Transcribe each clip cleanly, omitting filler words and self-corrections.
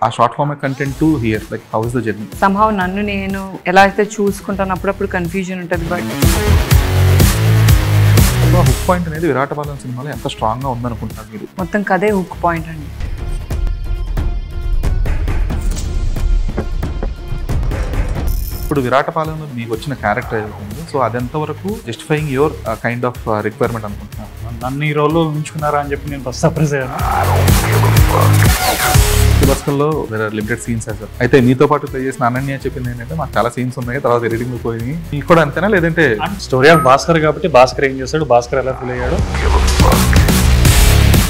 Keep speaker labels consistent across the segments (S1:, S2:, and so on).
S1: ఆ short form content to hear like how is the journey
S2: somehow నన్ను నేను ఎలా అయితే చూసుకుంటాను అప్పుడప్పుడు కన్ఫ్యూజన్ ఉంటుంది. బట్
S1: హుక్ పాయింట్ అనేది విరాటపాలెం సినిమాలో ఎంత స్ట్రాంగ్గా ఉందనుకుంటున్నారు మీరు?
S2: మొత్తం కదే హుక్ పాయింట్ అండి.
S1: ఇప్పుడు విరాటపాలెంలో మీకు వచ్చిన క్యారెక్టర్ ఏదైతుంది, సో అది ఎంతవరకు justifying your kind of requirement అనుకుంటున్నారు?
S3: నన్ను ఈ రోల్లో ఉంచుకున్నారా అని చెప్పి నేను ఫస్ట్ సర్ప్రైజ్ అయ్యాను.
S1: బస్కల్లో లిమిటెడ్ సీన్స్ సార్. అయితే మీతో పాటు ప్లే చేసిన అనన్య చెప్పింది ఏంటంటే మాకు చాలా సీన్స్ ఉన్నాయి, తర్వాత ఎడిటింగ్ పోయి మీకు కూడా అంతేనా? లేదంటే
S3: స్టోరీ ఆఫ్ భాస్కర్ కాబట్టి భాస్కర్ ఏం చేశాడు, భాస్కర్ ఎలా ఫీల్ అయ్యాడు,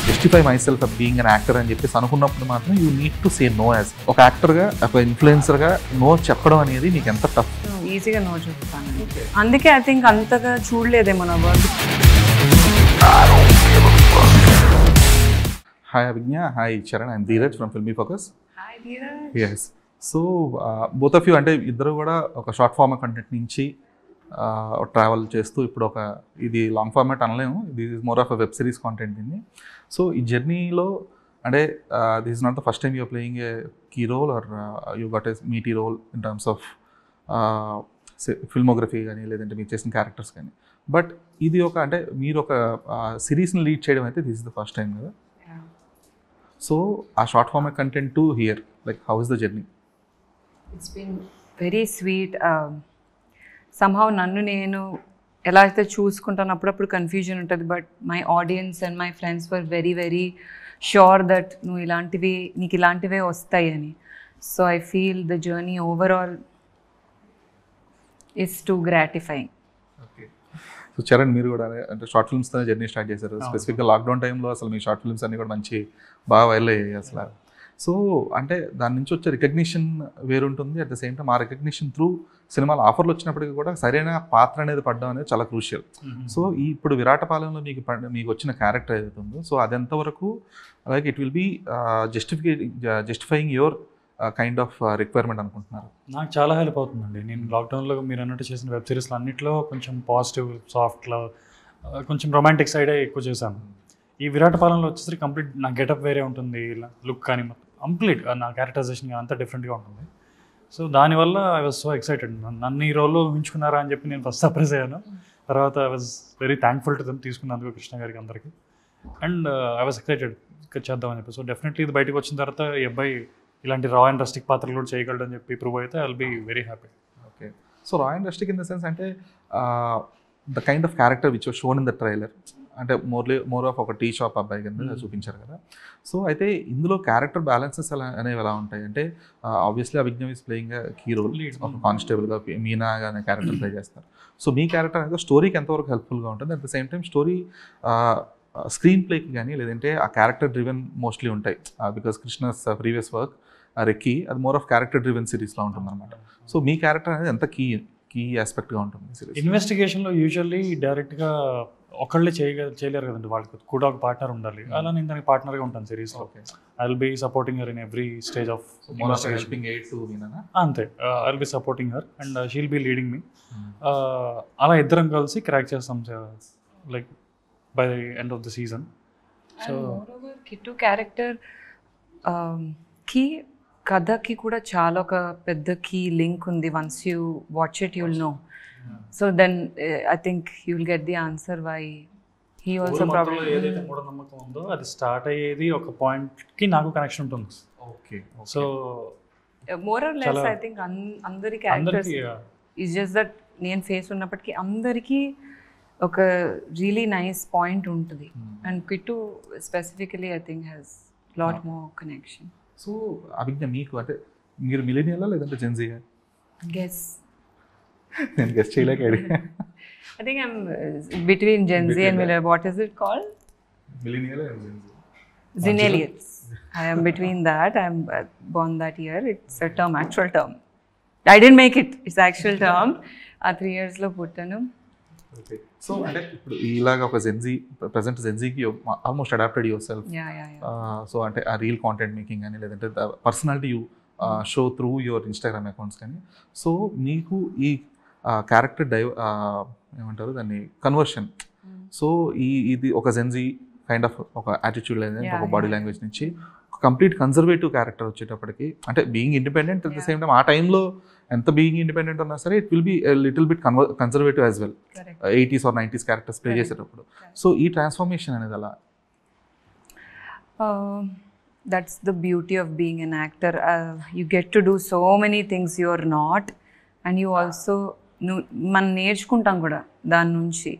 S1: justify my self of being an actor అని చెప్పేసి అనుకున్నప్పుడు మాత్రం you need to say no as ఒక యాక్టర్గా, ఒక ఇన్ఫ్లుయెన్సర్గా నో చెప్పడం అనేది మీకు ఎంత టఫ్?
S2: ఈజీగా నో చెప్తాను. అందుకే ఐ థింక్ అంతగా చూడలేదేమో నా work.
S1: Hi Abhigna, hi Charan, I'm Dheeraj from Filmy Focus.
S2: Hi Dheeraj.
S1: Yes, so both of you అంటే ఇద్దరు కూడా ఒక షార్ట్ ఫార్మ్ కంటెంట్ నుంచి ట్రావెల్ చేస్తూ ఇప్పుడు ఒక ఇది లాంగ్ ఫార్మాట్ అనలేము, ఇది more of web series content ఇది. సో ఈ జర్నీలో అంటే this is not the first time you're playing a key role or you got a meaty role in terms of filmography కానీ లేదంటే మీరు చేసిన క్యారెక్టర్స్ కానీ. బట్ ఇది ఒక అంటే మీరు ఒక సిరీస్ని లీడ్ చేయడం అయితే this is the first time కదా. సో ఆ short form content to hear like how is the journey?
S2: It's been very sweet. somehow నన్ను నేను ఎలా అయితే చూసుకుంటాను అప్పుడప్పుడు కన్ఫ్యూజన్ ఉంటుంది. But my audience and my friends were very very sure that నీకు ఇలాంటివే వస్తాయి అని. So I feel the journey overall is too gratifying.
S1: Okay, so Charan మీరు కూడా అంటే షార్ట్ ఫిల్మ్స్తో జర్నీ స్టార్ట్ చేశారు. స్పెసిఫిక్గా లాక్డౌన్ టైంలో అసలు మీ షార్ట్ ఫిల్మ్స్ అన్నీ కూడా మంచి బాగా వైరల్ అయ్యాయి అసలు. సో అంటే దాని నుంచి వచ్చే రికగ్నిషన్ వేరుంటుంది, అట్ ద సేమ్ టైం ఆ రికగ్నిషన్ త్రూ సినిమాలు ఆఫర్లు వచ్చినప్పటికీ కూడా సరైన పాత్ర అనేది పడడం అనేది చాలా క్రూషియల్. సో ఇప్పుడు విరాటపాలెంలో మీకు వచ్చిన క్యారెక్టర్ ఏదైతే ఉందో, సో అది ఎంతవరకు like it will be justifying your kind of requirement అనుకుంటున్నారు?
S3: నాకు చాలా హెల్ప్ అవుతుందండి. నేను లాక్డౌన్లో మీరు అన్నట్టు చేసిన వెబ్ సిరీస్లో అన్నింటిలో కొంచెం పాజిటివ్, సాఫ్ట్లో కొంచెం రొమాంటిక్ సైడే ఎక్కువ చేశాను. ఈ విరాటపాలెంలో వచ్చేసరికి కంప్లీట్ నా గెటప్ వేరే ఉంటుంది, ఇలా లుక్ కానీ కంప్లీట్ నా క్యారెక్టరైజేషన్ కానీ అంతా డిఫరెంట్గా ఉంటుంది. సో దానివల్ల ఐ వాజ్ సో ఎక్సైటెడ్. నన్ను ఈ రోల్లో ఉంచుకున్నారా అని చెప్పి నేను ఫస్ట్ సర్ప్రైజ్ అయ్యాను. తర్వాత I was very thankful to them తీసుకున్నందుకు, కృష్ణ గారికి అందరికీ. అండ్ ఐ వాజ్ ఎక్సైటెడ్ ఇక్కడ చేద్దామని చెప్పి. సో డెఫినెట్లీ ఇది బయటకు వచ్చిన తర్వాత ఈ అబ్బాయి ఇలాంటి రా అండ్ రస్టిక్ పాత్రలు కూడా చేయగలడు అని చెప్పి ప్రూవ్ అయితే I will be very happy.
S1: Okay, so raw and rustic in the sense అంటే the kind of character which was shown in the trailer అంటే మోర్ ఆఫ్ ఒక టీ షాప్ అబ్బాయి కింద చూపించారు కదా. సో అయితే ఇందులో క్యారెక్టర్ బ్యాలెన్సెస్ అనేవి ఎలా ఉంటాయి అంటే obviously Abhigna is playing key role, ఒక కానిస్టేబుల్గా మీనా అనే క్యారెక్టర్ ప్లే చేస్తారు. సో మీ క్యారెక్టర్ అనేది స్టోరీకి ఎంతవరకు హెల్ప్ఫుల్గా ఉంటుంది, at the same time story screen ప్లేకి కానీ లేదంటే ఆ క్యారెక్టర్ డ్రివెన్ మోస్ట్లీ ఉంటాయి because Krishna's previous work Recce అది మోర్ ఆఫ్ క్యారెక్టర్ డ్రివెన్ సిరీస్లో ఉంటుంది అనమాట. సో మీ క్యారెక్టర్ అనేది ఎంత కీ ఆస్పెక్ట్గా ఉంటుంది సిరీస్?
S3: ఇన్వెస్టిగేషన్లో యూజువల్లీ డైరెక్ట్గా ఒకళ్ళే చేయలేరు కదండి, వాళ్ళకి కూడా ఒక పార్ట్నర్ ఉండాలి. అలా నేను దానికి పార్ట్నర్గా ఉంటాను సిరీస్లో. I will be supporting her in every stage of అంతే. I will be supporting her and she'll be leading me. అలా ఇద్దరం కలిసి క్రాక్ చేస్తాం like by the end of the season. So
S2: Kittu character కి కథకి కూడా చాలా ఒక పెద్ద కీ లింక్ ఉంది. Once you watch it you will know. So then I think you will get the answer why he also problem.
S3: ఏదైతే మూఢనమ్మకం ఉందో అది స్టార్ట్ అయ్యేది ఒక పాయింట్కి నాకు కనెక్షన్ ఉంటుంది.
S1: Okay,
S3: so
S2: more or less I think అందరి క్యారెక్టర్స్ ఇస్ జస్ట్ దట్ నేను ఫేస్ ఉన్నప్పటికీ అందరికీ ఒక రియలీ నైస్ పాయింట్ ఉంటుంది. And Kittu specifically I think has lot more connection.
S1: So Abhigna మీకు అంటే మీరు మిలీనియలా లేదంటే జెన్జీగా?
S2: గెస్
S1: నేను గెస్ చేయలేక
S2: I think I'm between Gen Z and Millennial. What is it called?
S1: Millennial and Gen Z.
S2: Zennials. I am between that. I'm born that year. It's a term, actual term. I didn't make it. It's actual term. 3 years lo puttanu.
S1: Okay. So అంటే ఇప్పుడు ఇలాగా ఒక Gen Z present జెన్జీకి almost adapted your self. So అంటే ఆ reel content making కానీ లేదంటే personality you show through your Instagram accounts కానీ. సో మీకు ఈ క్యారెక్టర్ ఏమంటారు దాన్ని కన్వర్షన్. సో ఇది ఒక జెన్జీ కైండ్ ఆఫ్ ఒక యాటిట్యూడ్ లేదంటే ఒక బాడీ లాంగ్వేజ్ నుంచి కంప్లీట్ కన్జర్వేటివ్ క్యారెక్టర్ వచ్చేటప్పటికి, అంటే being independent at the same time ఆ టైంలో ఎంత బీయింగ్ ఇండిపెండెంట్ ఉన్నా సరే it will be little bit conservative as well, 80s or 90s characters play చేసేటప్పుడు. సో ఈ ట్రాన్స్ఫర్మేషన్ అనేది అలా.
S2: That's the beauty of being an actor. You get to do so many things you're not, and you also మనం నేర్చుకుంటాం కూడా దాని నుంచి.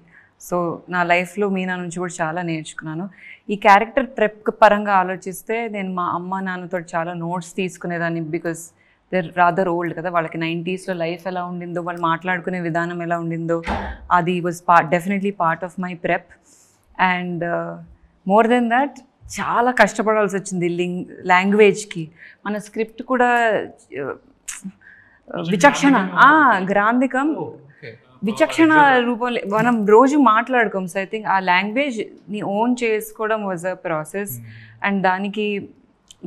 S2: So నా లైఫ్లో మీనా నుంచి కూడా చాలా నేర్చుకున్నాను. ఈ క్యారెక్టర్ ప్రెప్ పరంగా ఆలోచిస్తే నేను మా అమ్మ నాన్నతో చాలా నోట్స్ తీసుకునేదాన్ని, బికాస్ దే రాదర్ ఓల్డ్ కదా, వాళ్ళకి 90sలో లైఫ్ ఎలా ఉండిందో, వాళ్ళు మాట్లాడుకునే విధానం ఎలా ఉండిందో, అది was definitely part of my prep. And more than that చాలా కష్టపడాల్సి వచ్చింది లాంగ్వేజ్కి. మన స్క్రిప్ట్ కూడా విచక్షణ, గ్రాంధికం, విచక్షణ రూపంలో మనం రోజు మాట్లాడుకోం. సో ఐ థింక్ ఆ లాంగ్వేజ్ని ఓన్ చేసుకోవడం వాజ్ అ ప్రాసెస్. అండ్ దానికి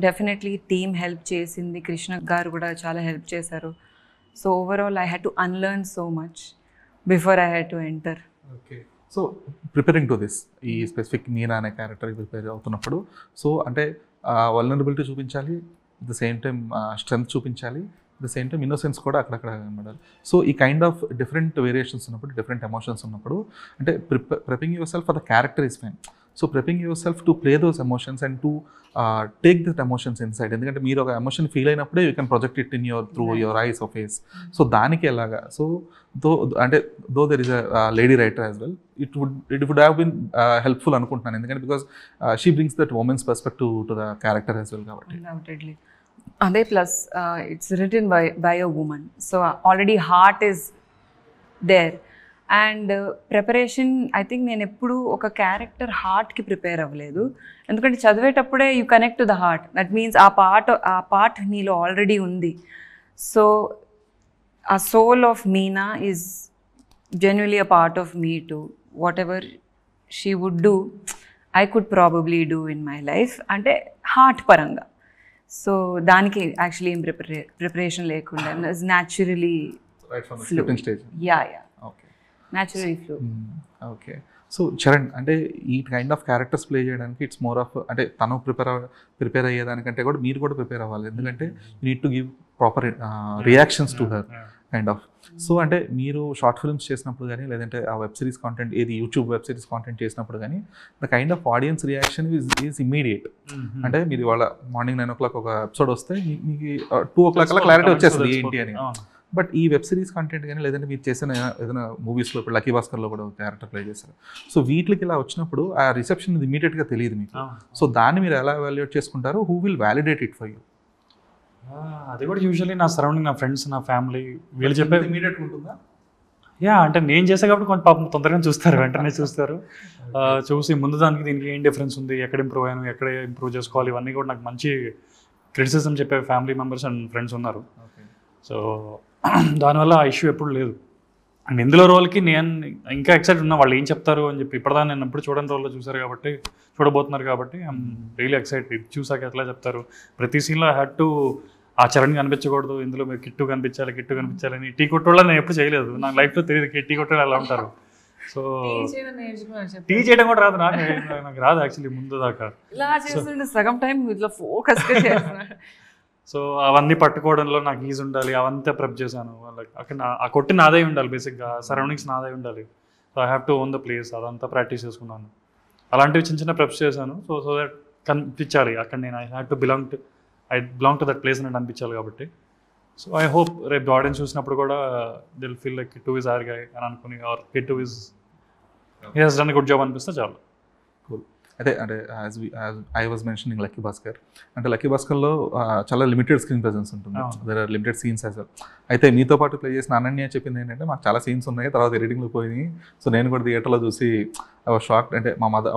S2: డెఫినెట్లీ టీమ్ హెల్ప్ చేసింది, కృష్ణ గారు కూడా చాలా హెల్ప్ చేశారు. So overall I had to unlearn so much before I had to enter.
S1: Okay. So preparing to this, ఈ స్పెసిఫిక్ మీనా అనే క్యారెక్టర్కి ప్రిపేర్ అవుతున్నప్పుడు, సో అంటే వల్నరబిలిటీ చూపించాలి, at the same time strength చూపించాలి, at the same time innocence కూడా అక్కడక్కడ కనబడాలి. సో ఈ కైండ్ ఆఫ్ డిఫరెంట్ వేరియేషన్స్ ఉన్నప్పుడు, డిఫరెంట్ ఎమోషన్స్ ఉన్నప్పుడు, అంటే prepping your self for the character is fine. So prepping your self to play those emotions and to take that emotions inside. ఎందుకంటే మీరు ఒక ఎమోషన్ ఫీల్ అయినప్పుడే you can project it in your through your eyes of face. So దానికి ఎలాగా, so though there is a lady writer as well, it would have been helpful అనుకుంటున్నాను. ఎందుకంటే because she brings that women's perspective to the character as well కాబట్టి.
S2: అదే plus it's written by a woman, so already heart is there. And preparation I think నేను ఎప్పుడు ఒక character హార్ట్కి prepare అవ్వలేదు, ఎందుకంటే చదివేటప్పుడే you connect to the heart. That means ఆ పార్ట్ నీలో ఆల్రెడీ ఉంది. సో ఆ soul of Meena is genuinely a part of me to whatever she would do I could probably do in my life, అంటే heart పరంగా. So దానికి actually ఏం preparation లేకుండా naturally naturally flow.
S1: Okay. So Charan, అంటే ఈ kind of characters play చేయడానికి it's more of, అంటే తను ప్రిపేర్ అయ్యేదానికంటే కూడా మీరు కూడా ప్రిపేర్ అవ్వాలి, ఎందుకంటే you need to give proper reactions to her kind of. So అంటే మీరు షార్ట్ ఫిల్మ్స్ చేసినప్పుడు కానీ, లేదంటే ఆ వెబ్ సిరీస్ కాంటెంట్, ఏది యూట్యూబ్ వెబ్ సిరీస్ కాంటెంట్ చేసినప్పుడు కానీ, the kind of audience reaction is immediate. అంటే మీరు ఇవాళ మార్నింగ్ 9 o'clock ఒక ఎపిసోడ్ వస్తే మీకు 2 o'clock అలా క్లారిటీ వచ్చేస్తుంది ఏంటి అని. బట్ ఈ వెబ్ సిరీస్ కంటెంట్ కానీ, లేదంటే మీరు చేసిన ఏదైనా మూవీస్లో, ఇప్పుడు లక్కీ భాస్కర్లో కూడా క్యారెక్టర్ ప్లే చేశారు, సో వీటికి ఇలా వచ్చినప్పుడు ఆ రిసెప్షన్ ఇమీడియట్గా తెలియదు మీకు. సో దాన్ని మీరు ఎలా వాల్యుయేట్ చేసుకుంటారు? Who will validate it for you?
S3: అది కూడా యూజువల్లీ నా సరౌండింగ్, నా ఫ్రెండ్స్, నా ఫ్యామిలీ, వీళ్ళు చెప్పే
S1: ఇమీడియట్గా ఉంటుందా?
S3: అంటే నేను చేసే కాబట్టి కొంచెం పాపం తొందరగా చూస్తారు, వెంటనే చూస్తారు. చూసి ముందు దానికి దీనికి ఏం డిఫరెన్స్ ఉంది, ఎక్కడ ఇంప్రూవ్ అయ్యాను, ఎక్కడ ఇంప్రూవ్ చేసుకోవాలి, ఇవన్నీ కూడా నాకు మంచి క్రిటిసిజం చెప్పే ఫ్యామిలీ మెంబర్స్ అండ్ ఫ్రెండ్స్ ఉన్నారు. సో దానివల్ల ఆ ఇష్యూ ఎప్పుడు లేదు. అండ్ ఇందులో రోల్కి నేను ఇంకా ఎక్సైట్ ఉన్నా, వాళ్ళు ఏం చెప్తారు అని చెప్పి. ఇప్పటిదాన్ని నేను ఎప్పుడు చూడని రోల్లో చూసారు కాబట్టి, చూడబోతున్నారు కాబట్టి ఐఎమ్ రియలీ ఎక్సైటెడ్. చూసాక ఎట్లా చెప్తారు, ప్రతి సీన్లో ఐ హ్యాడ్ టు ఆ చరణ్ కనిపించకూడదు, ఇందులో మీరు కిట్టు కనిపించాలని. టీ కొట్టోళ్ళ నేను ఎప్పుడు చేయలేదు, నాకు లైఫ్లో తెలియదు టీ కొట్టోళ్ళు ఎలా ఉంటారు. సో టీ చేయడం కూడా రాదు నాకు రాదు యాక్చువల్లీ ముందు దాకా.
S2: సగం టైం ఇట్లా ఫోకస్.
S3: సో అవన్నీ పట్టుకోవడంలో నాకు ఈజీ ఉండాలి, అవంతా ప్రెప్ చేశాను. వాళ్ళకి అక్కడ ఆ కొట్టి నాదే ఉండాలి, బేసిక్గా సరౌండింగ్స్ నాదే ఉండాలి. So I have to own the place, అదంతా ప్రాక్టీస్ చేసుకున్నాను. అలాంటివి చిన్న ప్రెప్స్ చేశాను. సో దట్ కనిపించాలి అక్కడ నేను I belong to that place అని అనిపించాలి కాబట్టి. సో ఐ హోప్ రేపు ఆడియన్స్ చూసినప్పుడు కూడా they will feel like Kittu is our guy అని అనుకుని, or Kittu is he has done good job అనిపిస్తే చాలు.
S1: అంటే I was mentioning Lucky Bhaskar, అంటే లక్కీ భాస్కర్లో చాలా లిమిటెడ్ స్క్రీన్ ప్రెజెన్స్ ఉంటుంది, there are limited scenes as well. అయితే మీతో పాటు ప్లే చేసిన అనన్య చెప్పింది ఏంటంటే, మాకు చాలా సీన్స్ ఉన్నాయి, తర్వాత ఎడిటింగ్లో పోయినాయి. సో నేను కూడా థియేటర్లో చూసి షాక్, అంటే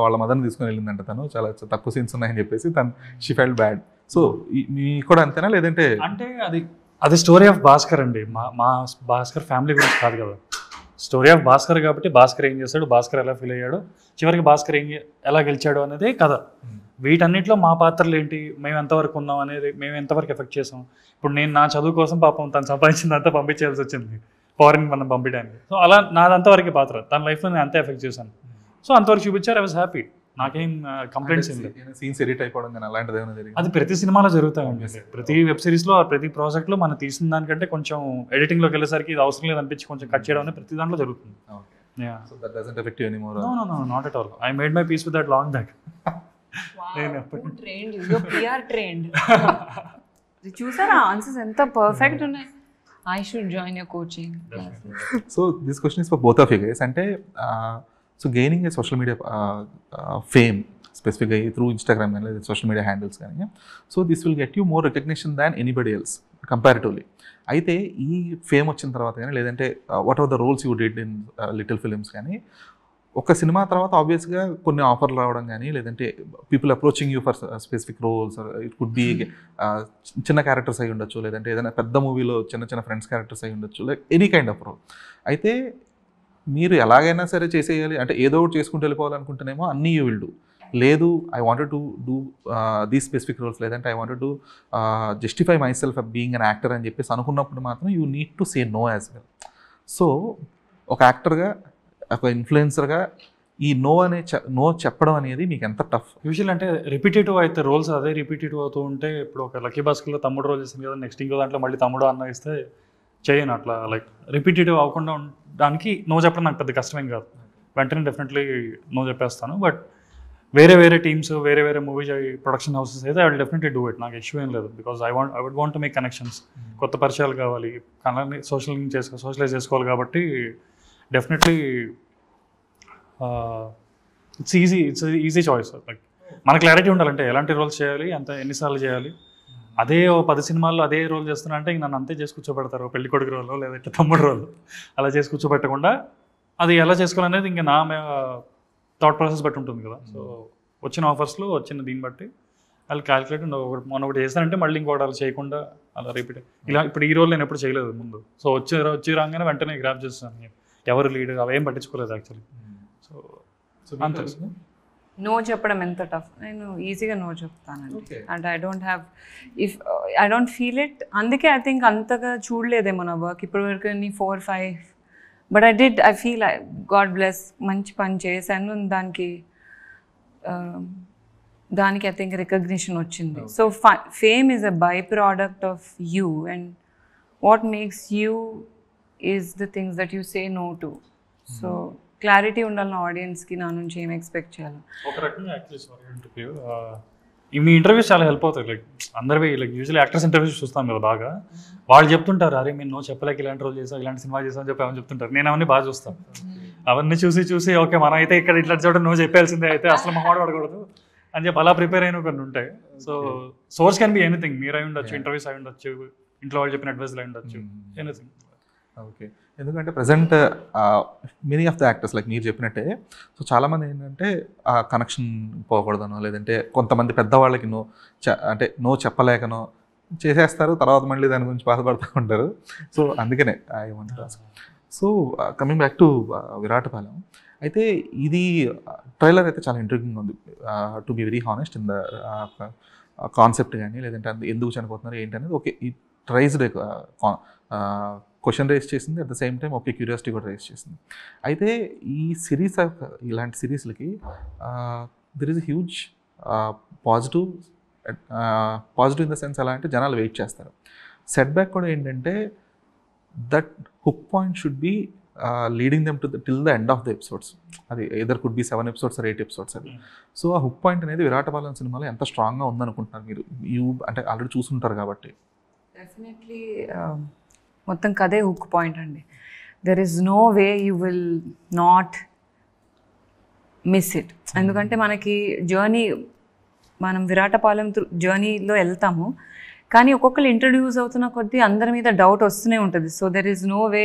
S1: వాళ్ళ మదర్ని తీసుకొని వెళ్ళిందంట తను, చాలా తక్కువ సీన్స్ ఉన్నాయని చెప్పేసి తను షీ ఫెల్ట్ బ్యాడ్. సో మీకు కూడా అంతేనా, లేదంటే?
S3: అంటే అది స్టోరీ ఆఫ్ భాస్కర్ అండి, మా భాస్కర్ ఫ్యామిలీ గురించి కాదు కదా. స్టోరీ ఆఫ్ భాస్కర్ కాబట్టి భాస్కర్ ఏం చేశాడు, భాస్కర్ ఎలా ఫీల్ అయ్యాడు, చివరికి భాస్కర్ ఎలా గెలిచాడు అనేది కథ. వీటన్నిటిలో మా పాత్రలు ఏంటి, మేము ఎంతవరకు ఉన్నాం అనేది, మేము ఎంతవరకు ఎఫెక్ట్ చేసాం. ఇప్పుడు నేను నా చదువు కోసం పాపం తను సంపాదించిందంతా పంపించాల్సి వచ్చింది ఫారిన్ మనం పంపించడానికి. సో అలా నాదంతవరకు పాత్ర, తన లైఫ్లో నేను అంతే ఎఫెక్ట్ చేశాను. సో అంతవరకు చూపించారు, ఐ వాజ్ హ్యాపీ. నాకేం కంప్లైంట్స్ ఏం లేదు.
S1: సీన్స్ ఎడిట్ అయిపోవడం కానీ అలాంటిది ఏమైనా జరిగింది?
S3: అది ప్రతి సినిమాలో జరుగుతాయండి. ప్రతి వెబ్ సిరీస్లో ప్రతి ప్రాజెక్ట్లో మనం తీసిన దానికంటే కొంచెం ఎడిటింగ్లోకి వెళ్ళేసరికి ఇది అవసరం లేదు అనిపించి కొంచెం కట్ చేయడం అనేది ప్రతి దాంట్లో జరుగుతుంది.
S1: So that doesn't affect you anymore?
S3: No, not at all. I made my peace with that long back.
S2: Who trained you? You're PR trained. చూసారా ఆన్సర్స్ ఎంత పర్ఫెక్ట్ ఉన్నాయి. I should join your coaching classes.
S1: So this question is for both of you guys. అంటే so gaining a social media fame specifically through Instagram and social media handles కానీ, so this will get you more recognition than anybody else comparatively. అయితే ఈ fame వచ్చిన తర్వాత కానీ లేదంటే what are the roles you did in little films కానీ, ఒక cinema తర్వాత ఆబ్వియస్గా కొన్ని ఆఫర్లు రావడం కానీ లేదంటే people approaching you for specific roles, it could be చిన్న క్యారెక్టర్స్ అయి ఉండొచ్చు, లేదంటే ఏదైనా పెద్ద మూవీలో చిన్న ఫ్రెండ్స్ క్యారెక్టర్స్ అయి ఉండొచ్చు, like any kind of role. అయితే మీరు ఎలాగైనా సరే చేసేయాలి అంటే ఏదో ఒకటి చేసుకుంటూ వెళ్ళిపోవాలనుకుంటేనేమో అన్నీ యూ విల్ డూ. లేదు I wanted to do these specific roles, లేదంటే I wanted to justify my self being an actor అని చెప్పేసి అనుకున్నప్పుడు మాత్రం you need to say no as well. So ఒక యాక్టర్గా ఒక ఇన్ఫ్లుయెన్సర్గా ఈ నో చెప్పడం అనేది మీకు ఎంత టఫ్?
S3: యూజువల్ అంటే రిపీటేటివ్ అయితే రోల్స్ అదే రిపీటేటివ్ అవుతూ ఉంటే, ఇప్పుడు ఒక లక్కీ భాస్కర్లో తమ్ముడు రోల్ చేసింది కదా, నెక్స్ట్ ఇంకో దాంట్లో మళ్ళీ తమ్ముడు అన్న ఇస్తే చేయను. అట్లా లైక్ రిపీటేటివ్ అవ్వకుండా ఉండడానికి నో చెప్పడం నాకు పెద్ద కష్టమేం కాదు. వెంటనే డెఫినెట్లీ నో చెప్పేస్తాను. బట్ వేరే టీమ్స్ వేరే మూవీ ప్రొడక్షన్ హౌసెస్ అయితే I will definitely do it. నాకు ఇష్యూ ఏం లేదు. Because I would want to make connections, కొత్త పరిచయాలు కావాలి, కనెక్ట్ సోషలైజ్ చేసుకోవాలి. కాబట్టి definitely it's easy choice. Like మన క్లారిటీ ఉండాలంటే ఎలాంటి రోల్స్ చేయాలి, ఎన్నిసార్లు చేయాలి. అదే 10 సినిమాల్లో అదే రోల్ చేస్తున్నా అంటే నన్ను అంతే చేసి కూర్చోబెడతారు, పెళ్లి కొడుకు రోల్ లేదంటే తమ్ముడు రోల్ అలా చేసి కూర్చోబెట్టకుండా అది ఎలా చేసుకోవాలనేది ఇంకా నా థాట్ ప్రాసెస్ బట్టి ఉంటుంది కదా. సో వచ్చిన ఆఫర్స్లో వచ్చిన దీన్ని బట్టి వాళ్ళు క్యాలిక్యులేట్ మొన్న ఒకటి చేస్తానంటే మళ్ళీ ఇంకోటి అలా చేయకుండా అలా రిపీట్. ఇలా ఇప్పుడు ఈ రోల్ నేను ఎప్పుడు చేయలేదు ముందు. సో వచ్చి రాగానే వెంటనే గ్రాప్ చేస్తాను, ఎవరు లీడ్ అవేం పట్టించుకోలేదు యాక్చువల్లీ. సో అంతే.
S2: నో చెప్పడం ఎంత టఫ్. నేను ఈజీగా నో చెప్తానండి. And I don't feel it. అందుకే ఐ థింక్ అంతగా చూడలేదేమో నా వర్క్ ఇప్పటివరకు 4-5. But I feel god bless మంచి పని చేశాను. దానికి ఐ థింక్ రికగ్నిషన్ వచ్చింది. So fame is a byproduct of you, and what makes you is the things that you say no to. So clarity ఉండాలి నా ఆడియన్స్కి నా నుంచి ఏం ఎక్స్పెక్ట్ చేయాలి.
S3: ఒక రకంగా మీ ఇంటర్వ్యూస్ చాలా హెల్ప్ అవుతాయి. లైక్ అందరివి లైక్ యూజువల్లీ యాక్టర్స్ ఇంటర్వ్యూస్ చూస్తాం కదా బాగా, వాళ్ళు చెప్తుంటారు అరే మీరు నో చెప్పలేక ఇలాంటి రోల్ చేసావు, ఇలాంటి సినిమా చేసావు అని చెప్పి అవన్నీ చెప్తుంటారు. నేను అవన్నీ బాగా చూస్తాను. అవన్నీ చూసి ఓకే మనం అయితే ఇక్కడ ఇట్లా చోట నో చెప్పాల్సిందే, అయితే అసలు మా మాట పడకూడదు అని చెప్పి అలా ప్రిపేర్ అయిన కొన్ని ఉంటాయి. So source can be anything. మీరు అయి ఉండొచ్చు, ఇంటర్వ్యూస్ అయి ఉండొచ్చు, ఇంట్లో వాళ్ళు చెప్పిన అడ్వైస్లు అయి ఉండొచ్చు, ఎనీథింగ్.
S1: ఓకే. ఎందుకంటే present many of the actors like మీరు చెప్పినట్టే, సో చాలామంది ఏంటంటే ఆ కనెక్షన్ పోకూడదనో లేదంటే కొంతమంది పెద్దవాళ్ళకి నో చెప్పలేకనో చేసేస్తారు, తర్వాత మళ్ళీ దాని గురించి బాధపడుతూ ఉంటారు. సో అందుకనే I want to ask. So coming back to Viratapalem, అయితే ఇది ట్రైలర్ అయితే చాలా ఇంట్రెస్టింగ్ ఉంది. To be very honest in the concept కానీ లేదంటే ఎందుకు చనిపోతున్నారు ఏంటి అనేది ఓకే ఈ ట్రైజ్డ్ క్వశ్చన్ రేస్ చేసింది, at the same time okay curiosity కూడా రేస్ చేసింది. అయితే ఈ సిరీస్ ఇలాంటి సిరీస్లకి there is huge positive in the sense ఎలా అంటే జనాలు వెయిట్ చేస్తారు. సెట్ బ్యాక్ కూడా ఏంటంటే that hook point should be leading them to till the end of the episodes. అది either could be 7 episodes or 8 episodes అది. సో ఆ hook point అనేది విరాటపాలెం సినిమాలో ఎంత స్ట్రాంగ్గా ఉందనుకుంటున్నారు మీరు? అంటే ఆల్రెడీ చూసుంటారు కాబట్టి.
S2: డెఫినెట్లీ మొత్తం కదే హుక్ పాయింట్ అండి. There is no way you will not miss it. ఎందుకంటే మనకి జర్నీ, మనం విరాటపాలెం జర్నీలో వెళ్తాము, కానీ ఒక్కొక్కరు ఇంట్రడ్యూస్ అవుతున్న కొద్దీ అందరి మీద డౌట్ వస్తూనే ఉంటుంది. So there is no way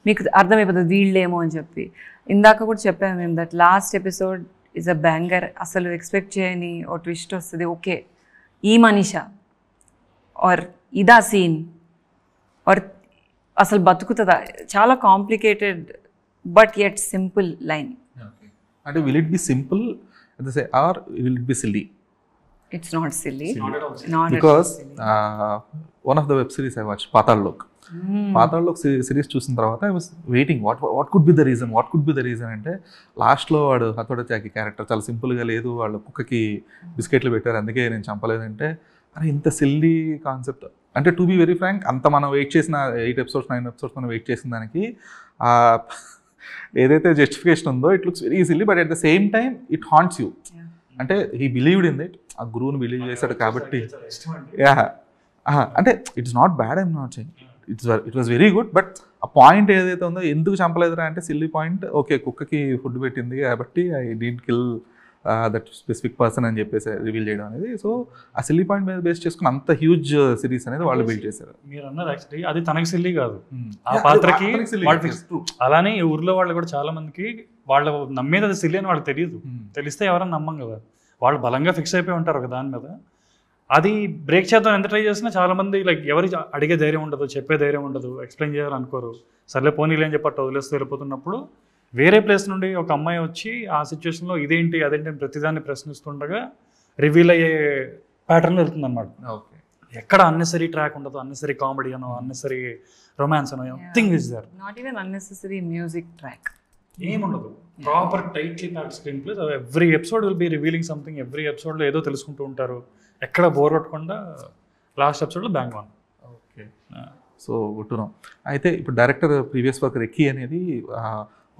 S2: మీకు అర్థమైపోతుంది వీళ్ళేమో అని చెప్పి. ఇందాక కూడా చెప్పాము మేము that last episode is a banger. అసలు ఎక్స్పెక్ట్ చేయని ఓ ట్విస్ట్ వస్తుంది. ఓకే ఈ మనిషా ఆర్ ఇదా సీన్ ఆర్ అసలు బతుకుతుందా, చాలా complicated but yet simple line.
S1: అంటే will it be simple or will it be silly?
S2: It's not silly.
S3: Not at all.
S2: Not
S1: because
S2: at all silly.
S1: One of the web series I watch Paatal Lok. Paatal Lok series చూసిన తర్వాత I was waiting what could be the reason అంటే లాస్ట్లో వాడు హతోడ త్యాగి character చాలా సింపుల్గా లేదు, వాళ్ళు కుక్కకి బిస్కెట్లు పెట్టారు అందుకే నేను చంపలేదంటే, అరే ఇంత సిల్లీ కాన్సెప్ట్ అంటే టు బి వెరీ ఫ్రాంక్ అంత మనం వెయిట్ చేసిన 8 ఎపిసోడ్స్ 9 ఎపిసోడ్స్ మనం వెయిట్ చేసిన దానికి ఏదైతే జస్టిఫికేషన్ ఉందో it looks very silly, but at the same time it haunts you. అంటే హీ బిలీవ్డ్ ఇన్ ఇట్, ఆ గురువుని బిలీవ్ చేశాడు కాబట్టి. యా అంటే it's not bad, I'm not saying it was very good, but ఆ పాయింట్ ఏదైతే ఉందో ఎందుకు చంపలేదురా అంటే సిల్లీ పాయింట్. ఓకే కుక్కకి ఫుడ్ పెట్టింది కాబట్టి I didn't kill that specific person అని చెప్పేసి రివీల్ చేయడం అనేది. సో ఆ సిల్లీ పాయింట్ మీద బేస్ చేసుకుని అంత హ్యూజ్ సిరీస్ అనేది వాళ్ళు బిల్డ్ చేశారు.
S3: మీరు అన్నారు యాక్చువల్లీ అది తనకి సిల్లీ కాదు, ఆ పాత్రకి వాళ్ళు ఫిక్స్. అలానే ఈ ఊర్లో వాళ్ళు కూడా చాలా మందికి వాళ్ళు నమ్మేది అది సిల్లీ అని వాళ్ళకి తెలియదు, తెలిస్తే ఎవరైనా నమ్మం కదా, వాళ్ళు బలంగా ఫిక్స్ అయిపోయి ఉంటారు ఒక దాని మీద. అది బ్రేక్ చేద్దాం ఎంత ట్రై చేసినా చాలా మంది లైక్ ఎవరికి అడిగే ధైర్యం ఉండదు, చెప్పే ధైర్యం ఉండదు, ఎక్స్ప్లెయిన్ చేయాలనుకోరు, సర్లే పోనీలే అని చెప్పి వదిలేస్తూ వెళ్ళిపోతున్నప్పుడు వేరే ప్లేస్ నుండి ఒక అమ్మాయి వచ్చి ఆ సిచ్యువేషన్లో ఇదేంటి అదేంటి ప్రతిదాన్ని ప్రశ్నిస్తుండగా రివీల్ అయ్యే ప్యాటర్న్లో వెళ్తుంది అనమాట.
S1: ఓకే
S3: ఎక్కడ అన్నెసరీ ట్రాక్ ఉండదు, అన్నెసరీ కామెడీ అనో అన్నెసరీ రొమాన్స్ అనో thing is there.
S2: Not even unnecessary music track.
S3: ఏముండదు, proper tightly packed screenplay. Every episode will be revealing something, every ఎపిసోడ్లో ఏదో తెలుసుకుంటూ ఉంటారు, ఎక్కడ బోర్ కొట్టకుండా. లాస్ట్ ఎపిసోడ్లో bang one.
S1: Okay so good to know. అయితే ఇప్పుడు డైరెక్టర్ ప్రీవియస్ వర్క్ రెక్కీ అనేది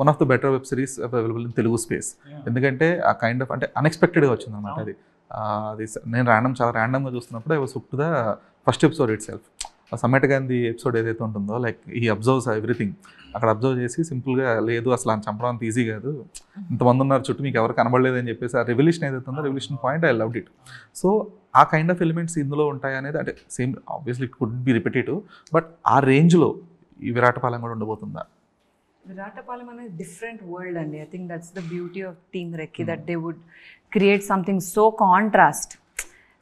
S1: one of the better web series available in Telugu space. ఎందుకంటే ఆ కైండ్ ఆఫ్ అంటే అన్ఎక్స్పెక్టెడ్గా వచ్చింది అనమాట అది. అది నేను చాలా ర్యాండమ్గా చూస్తున్నప్పుడు I was hooked to the first episode it self. Sammet Gandhi episode ఏదైతే ఉంటుందో లైక్ ఈ అబ్జర్వ్స్ ఎవ్రీథింగ్, అక్కడ అబ్జర్వ్ చేసి సింపుల్గా లేదు అసలు అని చంపడం అంత ఈజీ కాదు, ఇంతమంది ఉన్నారు చుట్టూ మీకు ఎవరు కనబడలేదు అని చెప్పేసి ఆ రెవల్యూషన్ ఏదైతే ఉందో revolution point I loved it. So ఆ కైండ్ ఆఫ్ ఎలిమెంట్స్ ఇందులో ఉంటాయి అనేది అంటే same obviously it could be repetitive, but ఆ రేంజ్లో ఈ విరాటపాలెం కూడా ఉండబోతుందా?
S2: విరాటపాలెం అనేది డిఫరెంట్ వరల్డ్ అండి. I think that's the beauty of team Recce, that they would create something so contrast.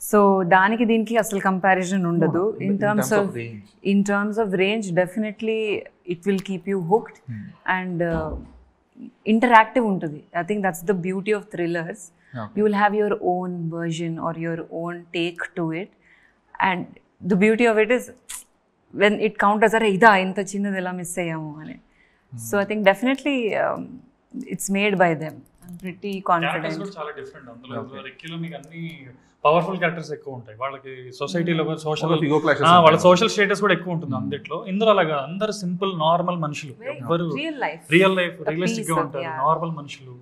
S2: So దానికి దీనికి అసలు కంపారిజన్ ఉండదు. In terms of range definitely it will keep you hooked and interactive ఉంటుంది. I think that's the beauty of thrillers. You will have your own version or your own take to it, and the beauty of it is when it counters అరే ఇదా ఇంత చిన్నది ఎలా miss అయ్యాము అని. So I think definitely it's made by them. I'm pretty confident.
S3: చాలా different అందులో. రెక్కీలో మీకు అన్ని పవర్ఫుల్ క్యారెక్టర్స్ ఎక్కువ ఉంటాయి, వాళ్ళకి సొసైటీలో సోషల్ వాళ్ళ సోషల్ స్టేటస్ కూడా ఎక్కువ ఉంటుంది అందులో. ఇందులో అలాగా అందరు సింపుల్ నార్మల్ మనుషులు, ఎవరు రియల్ లైఫ్ రియలిస్టిక్ గా ఉంటారు, నార్మల్ మనుషులు.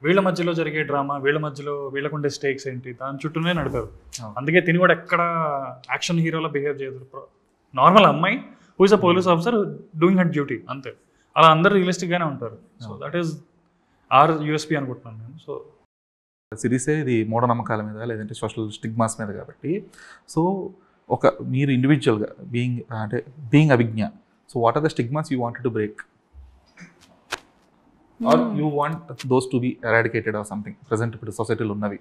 S3: వీళ్ళ మధ్యలో జరిగే డ్రామా, వీళ్ళ మధ్యలో వీళ్ళకుండే స్టేక్స్ ఏంటి దాని చుట్టూనే నడిపారు. అందుకే తిని కూడా ఎక్కడ యాక్షన్ హీరోలో బిహేవ్ చేయదు, నార్మల్ అమ్మాయి who is a police officer doing her duty అంతే. అలా అందరూ రియలిస్టిక్ గానే ఉంటారు. So that is our USP అనుకుంటున్నాను నేను. సో
S1: సిరీసే ఇది మూఢనమ్మకాల మీద లేదంటే సోషల్ స్టిగ్మాస్ మీద కాబట్టి, సో ఒక మీరు ఇండివిజువల్గా being Abhignya, so what are the stigmas you wanted to break or you want those to be eradicated or something present ఇప్పుడు సొసైటీలో ఉన్నవి?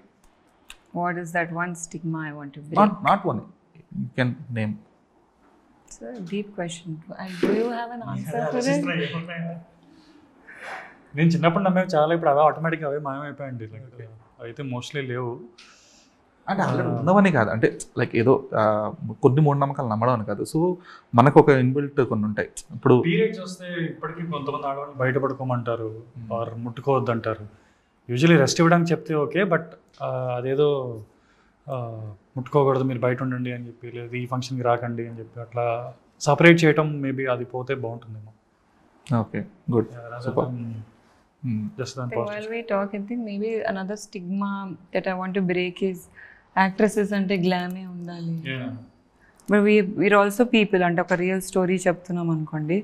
S2: What is that one stigma I want to break?
S1: Not one. You can name.
S2: It's a deep question. Do you have an answer for it?
S3: నేను చిన్నప్పుడు నమ్మేవి చాలా, ఇప్పుడు అవే ఆటోమేటిక్గా అవే మాయమైపోయాయండి. అయితే mostly లేవు.
S1: అంటే ఆల్రెడీ ఉన్నవని కాదు, అంటే లైక్ ఏదో కొన్ని మూఢనమ్మకాలు నమ్మడం అని కాదు. సో మనకు ఒక ఇన్బిల్ట్ కొన్ని ఉంటాయి. ఇప్పుడు
S3: పీరియడ్స్ వస్తే ఇప్పటికీ కొంతమంది ఆడవాళ్ళు బయటపడుకోమంటారు ఆర్ ముట్టుకోవద్దు అంటారు. యూజువలీ రెస్ట్ ఇవ్వడానికి చెప్తే ఓకే, బట్ అదేదో ముట్టుకోకూడదు మీరు బయట ఉండండి అని చెప్పి, లేదు ఈ ఫంక్షన్కి రాకండి అని చెప్పి అట్లా సపరేట్ చేయటం మేబీ అది పోతే బాగుంటుందేమో.
S1: Okay good.
S2: Just while we talk, I think maybe another stigma that I want to break is actresses ante glam e undali. But we're also people, ante oka real story cheptunam anukondi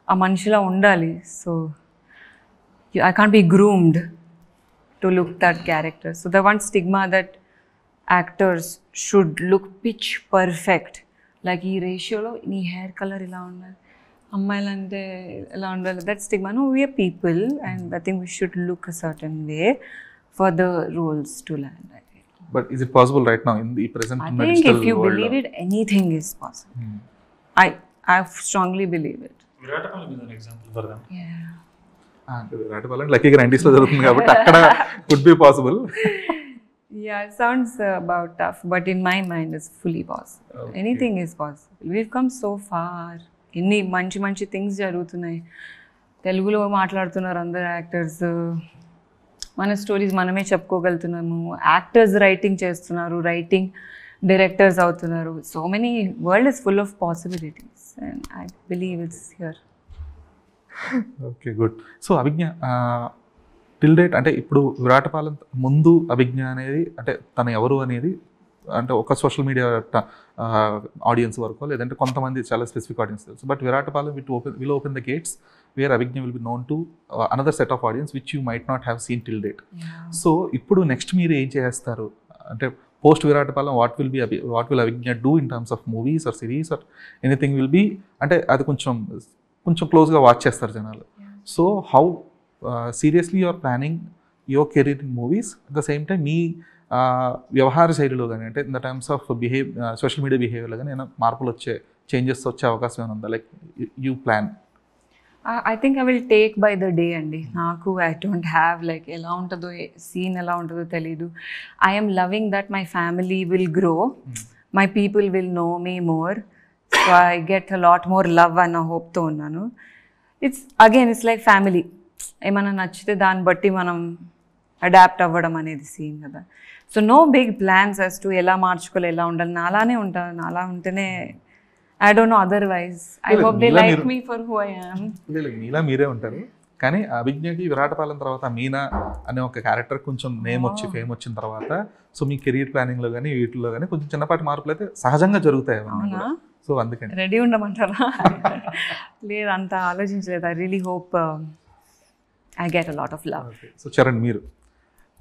S2: aa manishila undali. So I can't be groomed to look that character. So the one stigma that actors should look pitch perfect, like ee ratio lo nee hair color ila undali, అమ్మాయిలంటే ఎలా ఉండాలి, that stigma. No, we're people and I think we should look a certain way for the roles to land.
S1: But is it possible right now in the present
S2: I think if you believe it, anything is possible. I strongly believe it.
S3: Viratapalem is an example for them.
S2: Yeah.
S1: Viratapalem లక్కీగా 90s లో జరుగుతుంది కాబట్టి అక్కడ could be possible.
S2: Yeah, it sounds about tough, but in my mind, it's fully possible.
S1: Okay.
S2: Anything is possible. We've come so far. ఎన్ని మంచి మంచి things జరుగుతున్నాయి. తెలుగులో మాట్లాడుతున్నారు అందరు యాక్టర్స్. మన స్టోరీస్ మనమే చెప్పుకోగలుగుతున్నాము. యాక్టర్స్ రైటింగ్ చేస్తున్నారు, రైటింగ్ డైరెక్టర్స్ అవుతున్నారు. So many world is full of possibilities and I believe it's here.
S1: Okay, good. So Abhignya till date అంటే ఇప్పుడు విరాటపాలెం ముందు అభిజ్ఞ అనేది అంటే తను ఎవరు అనేది అంటే ఒక సోషల్ మీడియా ఆడియన్స్ వరకు, లేదంటే కొంతమంది చాలా స్పెసిఫిక్ ఆడియన్స్ తెలుసు. But Viratapalem will open the gates where Abhignya will be known to another set of audience which you might not have seen till date. So ఇప్పుడు నెక్స్ట్ మీరు ఏం చేస్తారు అంటే post Viratapalem what will Abhignya do in terms of movies or series or anything will be అంటే అది కొంచెం క్లోజ్గా watch చేస్తారు జనాలు. So how seriously you are planning your career in movies at the same time మీ వ్యవహార శైలిలో కానీ అంటే in the terms of social media బిహేవియర్లో కానీ ఏమైనా మార్పులు చేంజెస్ వచ్చే అవకాశం ఏమైనా ఉందా? Like you plan?
S2: I think I will take by the day అండి. నాకు ఐ డోంట్ హ్యావ్ లైక్ ఎలా ఉంటుందో సీన్ ఎలా ఉంటుందో తెలీదు. I'm loving that my family will grow, my people will know me more, so I get a lot more love అన్న హోప్తో ఉన్నాను. It's like family. ఏమైనా నచ్చితే దాన్ని బట్టి మనం అడాప్ట్ అవ్వడం అనేది సీన్ కదా. So no big plans as to ఎలా మార్చుకోవాలి, ఎలా ఉండాలి. నా అలానే ఉంటాను, నా అలా ఉంటేనే I don't know otherwise. I hope they like me for who I am.
S1: మీలా మీరే ఉంటారు. కానీ అభిజ్ఞకి విరాటపాలెం తర్వాత మీనా అనే ఒక క్యారెక్టర్ కొంచెం నేమ్ వచ్చి ఫేమ్ వచ్చిన తర్వాత సో మీ కెరీర్ ప్లానింగ్లో కానీ వీటిలో కానీ కొంచెం చిన్నపాటి మార్పులు అయితే సహజంగా జరుగుతాయి.
S2: అవునా?
S1: సో అందుకని
S2: రెడీ ఉండమంటారా? లేదు, అంత ఆలోచించలేదు. I really hope I get a lot of love.
S1: So Charan మీరు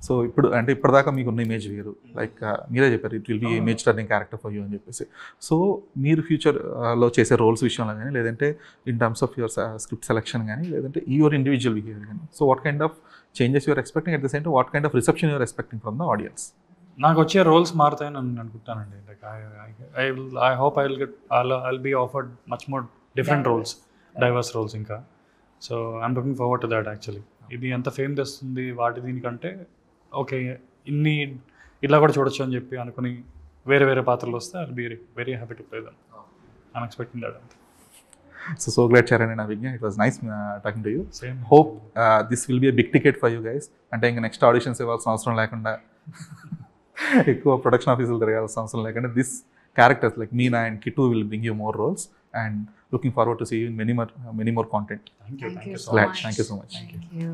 S1: సో ఇప్పటిదాకా మీకున్న ఇమేజ్ వేరు, లైక్ మీరే చెప్పారు it will B image turning character for you అని చెప్పేసి. సో మీరు ఫ్యూచర్లో చేసే రోల్స్ విషయంలో కానీ లేదంటే in terms of your script selection కానీ లేదంటే యువర్ ఇండివిజువల్ బిహేవియర్ కానీ so what kind of changes you are expecting at the same time what kind of reception you are expecting from the audience?
S3: నాకు వచ్చే రోల్స్ మారుతాయని నేను అనుకుంటానండి. Like I hope I'll be offered much more different roles, diverse roles ఇంకా. So I'm looking forward to that actually. ఇది ఎంత fame తెస్తుంది వాటి దీనికంటే ఓకే ఇలా కూడా చూడొచ్చు అని చెప్పి అనుకుని వేరే వేరే పాత్రలు వస్తే I'll be very happy to play them. I'm expecting that.
S1: So glad Charan and Avigna. It was nice talking to you.
S3: Same.
S1: Hope this will be a big ticket for you guys. అంటే ఇంకా next auditions ఇవ్వాల్సిన అవసరం లేకుండా ఎక్కువ production ఆఫీసులు తిరగాల్సిన అవసరం లేకుండా this characters like Meena and Kittu will bring you more roles and looking forward to see you in many more content.
S3: Thank you so
S1: Glad.
S3: much.
S1: Thank you so much.
S2: Thank you.